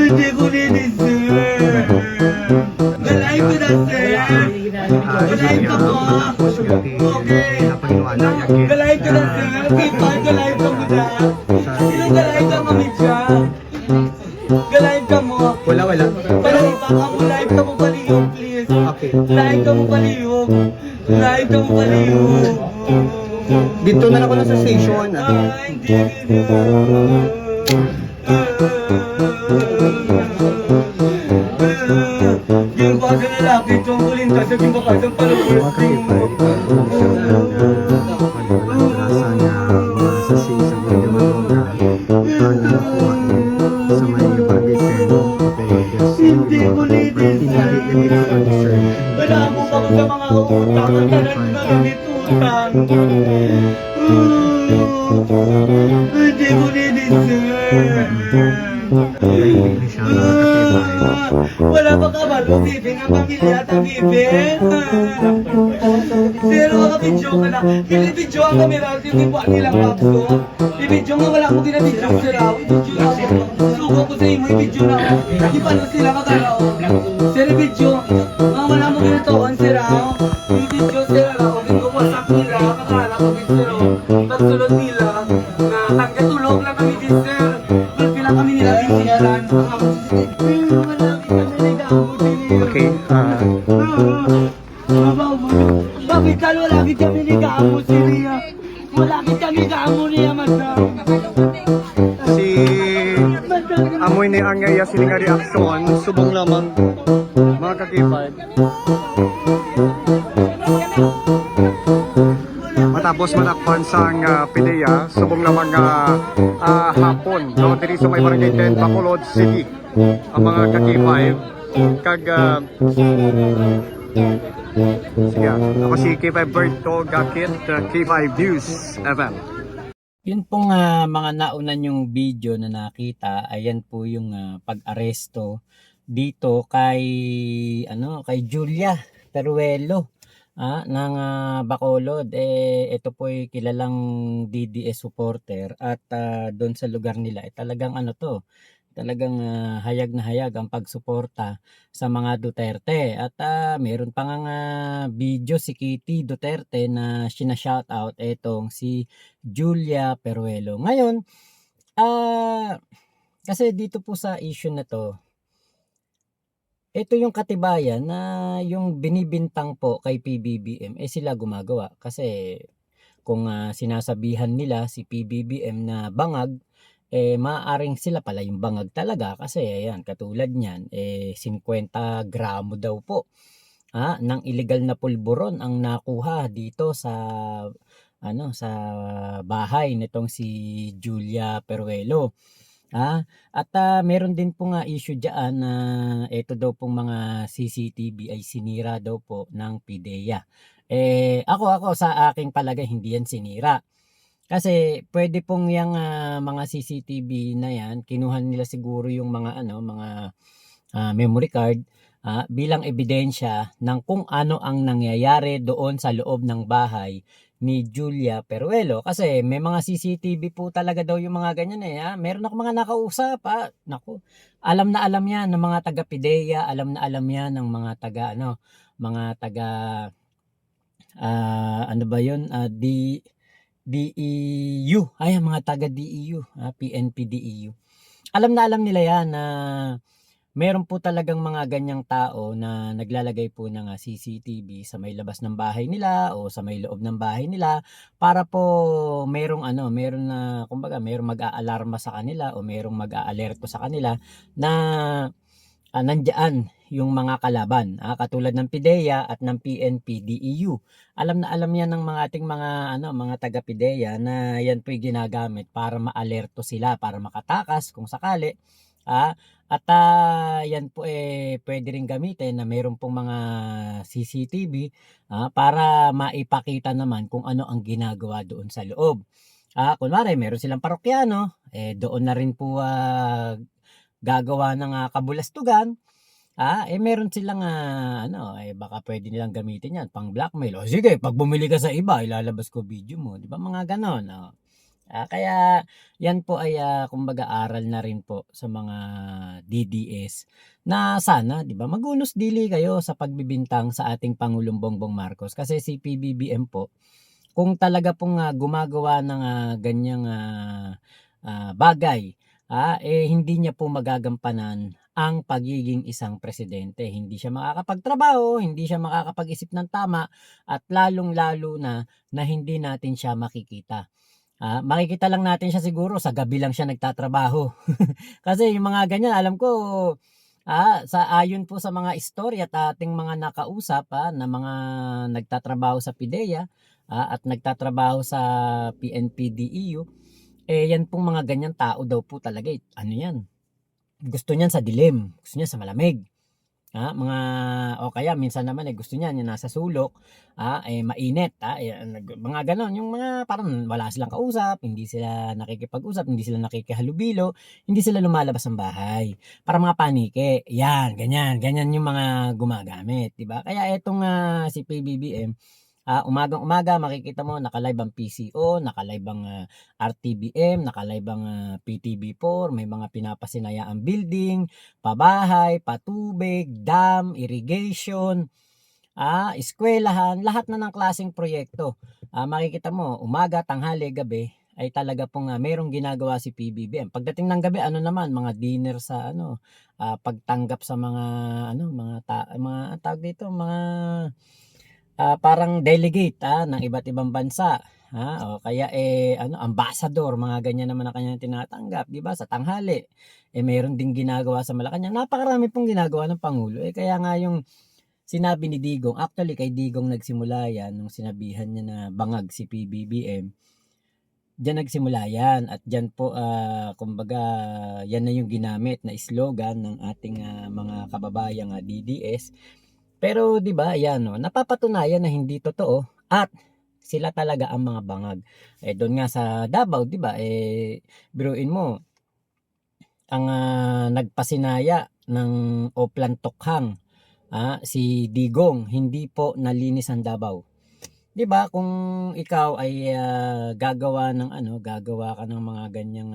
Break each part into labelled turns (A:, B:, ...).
A: Hindi ko ni-deserve. Galay ko na, sir. Galay ka mo. Okay. Galay ka na, sir. Kita, galay ka mo na. Sino galay ka mo, Mitya? Galay ka mo.
B: Wala.
A: Galay ka mo. Live ka mo palihog, please.
B: Okay.
A: Live ka mo palihog. Live ka mo palihog.
B: Dito na ako sa station.
A: Ay, hindi. Yung baga na laki, tungkulin ka sa gimbakasang palabasing mo. Hindi ko ni-deserve. Wala mo ako sa mga utang at marami utang. Hindi ko ni-deserve. Wala pa ka ba lumibing ang pamilya at ang ibig? Pero makabidyo ka na. Binibidyo ang kamera at hindi po nilang kapso. Ibidyo nga wala akong ginabidyo sila. Ibidyo na ako. Sugo ko sa imo, ibidyo na ako. Di pa lang sila magalaw. Sir, ibidyo. Mga wala mo ginatoon sila. Ibidyo sila lang. Kung ginawasak nila, kakala ko sila. Pagsulod nila na tanggatulog lang kami din sir. Pagpila kami nila bisiyaran.
B: Okay.
A: Bakit talo lagi kami ni Gamo si Ria? Wala kami Gamo niya madam.
B: Si amoy ni ang iya sining nga reaksyon subong lamang mga kakipad. Matapos matakpan sa PIDEA, subong lamang hapon no diri sa may barangay 10 Bacolod City ang mga kakipay kag sige, ako si K5 Berto Gakit, K5 News FM.
C: Yun pong mga nauna yung video na nakita, ayan po yung pag-aresto dito kay Julia Peruelo ng Bacolod. Ito po ay kilalang DDS supporter at doon sa lugar nila talagang talagang hayag na hayag ang pagsuporta sa mga Duterte at meron pa nga video si Kitty Duterte na sina-shoutout etong si Julia Peruelo. Ngayon, kasi dito po sa issue na to, ito yung katibayan na yung binibintang po kay PBBM sila gumagawa. Kasi kung sinasabihan nila si PBBM na bangag, maaaring sila pala yung bangag talaga kasi ayan, katulad niyan 50 gramo daw po ng illegal na pulburon ang nakuha dito sa sa bahay nitong si Julia Peruelo. At meron din po nga issue diyan na ito daw pong mga CCTV ay sinira daw po ng PIDEA. Ako sa aking palagay hindi yan sinira. Kasi pwede pong yung mga CCTV na yan, kinuha nila siguro yung mga memory card bilang ebidensya ng kung ano ang nangyayari doon sa loob ng bahay ni Julia Peruelo. Kasi may mga CCTV po talaga daw yung mga ganyan Meron ako mga nakausap Naku, alam na alam yan ng mga taga PIDEA, alam na alam yan ng mga taga mga taga DEU, mga taga DEU, PNP DEU. Alam na alam nila yan na meron po talagang mga ganyang tao na naglalagay po ng CCTV sa may labas ng bahay nila o sa may loob ng bahay nila para po merong merong mag-aalarma sa kanila o merong mag-aalerto sa kanila na nandiyan yung mga kalaban katulad ng PIDEA at ng PNP DEU. Alam na alam yan ng mga ating mga taga PIDEA na yan po ginagamit para maalerto sila, para makatakas kung sakali. At yan po pwede rin gamitin na mayroon pong mga CCTV para maipakita naman kung ano ang ginagawa doon sa loob. Kunwari meron silang parokyano, doon na rin po gagawa ng kabulastugan. Meron silang baka pwede nilang gamitin yan pang blackmail. O sige, pag bumili ka sa iba, ilalabas ko video mo, di ba mga ganon. Kaya yan po ay kumbaga aral na rin po sa mga DDS na sana 'di ba magunos dili kayo sa pagbibintang sa ating Pangulong Bongbong Marcos kasi si PBBM po kung talaga pong gumagawa ng ganyang bagay, hindi niya po magagampanan ang pagiging isang presidente. Hindi siya makakapagtrabaho, hindi siya makakapag-isip ng tama at lalong-lalo na hindi natin siya makikita. Makikita lang natin siya siguro sa gabi lang siya nagtatrabaho. Kasi yung mga ganyan alam ko, sa ayon po sa mga istorya at ating mga nakausap, na mga nagtatrabaho sa PIDEA, at nagtatrabaho sa PNP-DEU, yan pong mga ganyang tao daw po talaga, ano yan, gusto niyan sa dilim, gusto niya sa malamig. Mga o kaya minsan naman gusto niya yung nasa sulok, mainit, mga gano'n, yung mga parang wala silang kausap, hindi sila nakikipag-usap, hindi sila nakikihalubilo, hindi sila lumalabas ng bahay, para mga paniki, yan, ganyan, ganyan yung mga gumagamit, 'di ba? Kaya etong si PBBM, umagang-umaga makikita mo naka-live ang PCO, naka-live ang RTBM, naka-live ang PTB4, may mga pinapasinayaang building, pabahay, patubig, dam, irrigation, eskwelahan, lahat na ng klaseng proyekto. Makikita mo umaga, tanghali, gabi ay talaga pong merong ginagawa si PBBM. Pagdating ng gabi ano naman mga dinner sa pagtanggap sa mga mga tawag dito, mga parang delegate ng iba't ibang bansa, o kaya ambassador, mga ganyan naman ang kanyang tinatanggap, 'di ba? Sa tanghali, meron ding ginagawa sa Malacanang. Napakarami pong ginagawa ng pangulo. Kaya nga yung sinabi ni Digong, actually kay Digong nagsimula yan nung sinabihan niya na bangag si PBBM. Diyan nagsimula yan at diyan po kumbaga yan na yung ginamit na slogan ng ating mga kababayang DDS. Pero 'di ba, ayan napapatunayan na hindi totoo at sila talaga ang mga bangag. Doon nga sa Davao 'di ba, biruin mo ang nagpasinaya ng Oplan Tokhang, si Digong, hindi po nalinis ang Davao. 'Di ba kung ikaw ay gagawa ka ng mga ganyang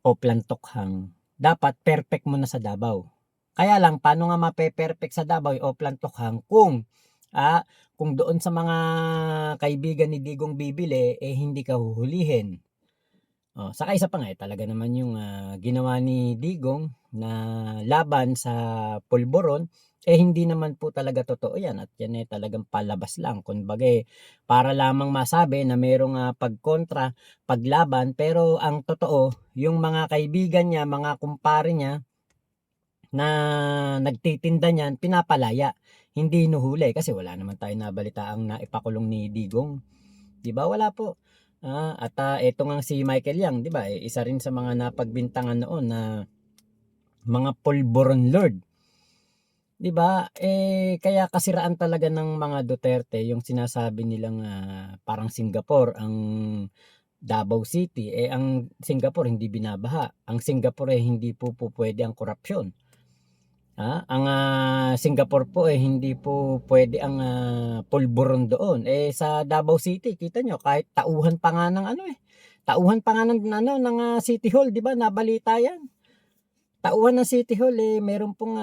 C: Oplan Tokhang, dapat perfect mo na sa Davao. Kaya lang paano nga mape-perfect sa Davao yung Oplan Tokhang kung doon sa mga kaibigan ni Digong bibili hindi ka huhulihin. Saka isa pa nga talaga naman yung ginawa ni Digong na laban sa pulburon hindi naman po talaga totoo yan at yan talagang palabas lang. Kumbaga para lamang masabi na merong pagkontra, paglaban, pero ang totoo yung mga kaibigan niya, mga kumpare niya na nagtitinda niyan pinapalaya, hindi hinuhuli kasi wala naman tayong nabalitaang naipakulong ni Digong, 'di ba? Wala po. At eto ngang si Michael Yang, 'di ba? Isa rin sa mga napagbintangan noon na mga pulburon lord. 'Di ba? Kaya kasiraan talaga ng mga Duterte yung sinasabi nilang parang Singapore ang Davao City. Ang Singapore hindi binabaha. Ang Singapore hindi po pwede ang korupsyon. Ang Singapore po hindi po pwede ang pulburon doon. Sa Davao City, kita nyo, kahit tauhan pa nga ng tauhan pa nga ng City Hall, 'di ba? Nabalita 'yan. Tauhan ng City Hall meron pong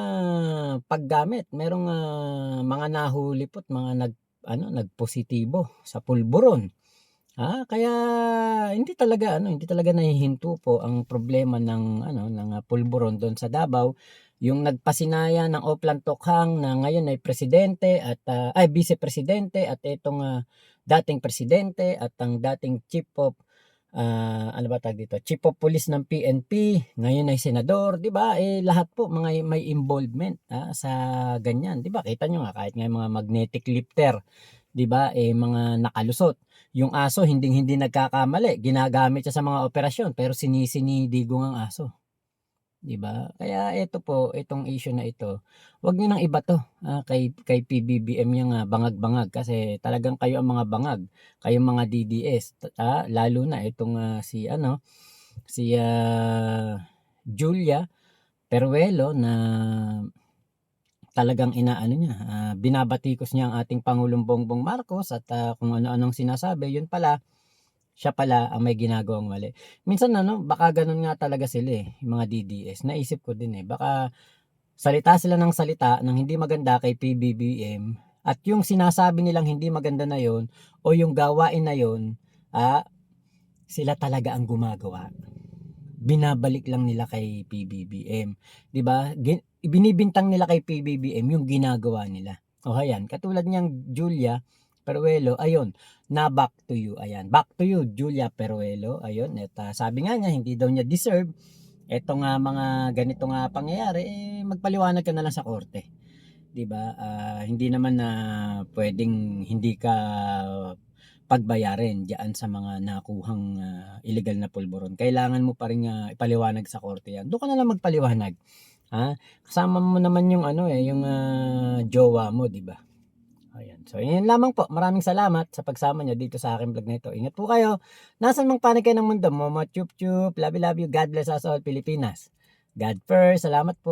C: paggamit, merong mga nahuli po't mga nagpositibo sa pulburon. Kaya hindi talaga nahihinto po ang problema ng pulburon doon sa Davao. Yung nagpasinaya ng Oplan Tokhang na ngayon ay presidente at vice presidente at itong dating presidente at ang dating chief of chief of police ng PNP, ngayon ay senador, 'di ba? Lahat po mga may involvement sa ganyan, 'di ba? Kita nyo nga kahit nga mga magnetic lifter, 'di ba? Mga nakalusot. Yung aso hindi nagkakamali, ginagamit siya sa mga operasyon pero sinisi ni Digong ang aso. 'Di ba? Kaya itong issue na ito, wag niyo nang ibato kay PBBM yung bangag-bangag kasi talagang kayo ang mga bangag, kayong mga DDS, lalo na itong si Julia Peruelo na talagang binabatikos niya ang ating Pangulong Bongbong Marcos at kung ano-anong sinasabi, yun pala siya pala ang may ginagawang mali. Minsan baka ganun nga talaga sila yung mga DDS. Naisip ko din baka salita sila ng salita ng hindi maganda kay PBBM at yung sinasabi nilang hindi maganda na yon o yung gawain na yon, sila talaga ang gumagawa. Binabalik lang nila kay PBBM. 'Di ba? Ibinibintang nila kay PBBM yung ginagawa nila. O ayan, katulad niyang Julia Peruelo, ayun, na back to you. Ayan, back to you Julia Peruelo. Ayun, at sabi nga niya hindi daw niya deserve eto nga mga ganito nga pangyayari, magpaliwanag ka na lang sa korte. 'Di ba? Hindi naman na pwedeng hindi ka pagbayarin diyan sa mga nakuhang illegal na pulburon. Kailangan mo pa rin ipaliwanag sa korte 'yan. Doon ka na lang magpaliwanag. Kasama mo naman yung yung jowa mo, 'di ba? Ayan. So, yun lamang po. Maraming salamat sa pagsama niyo dito sa aking vlog na ito. Ingat po kayo. Nasaan mang panig kayo ng mundo. Momo chup chup. Love you, love you. God bless us all, Pilipinas. God first. Salamat po.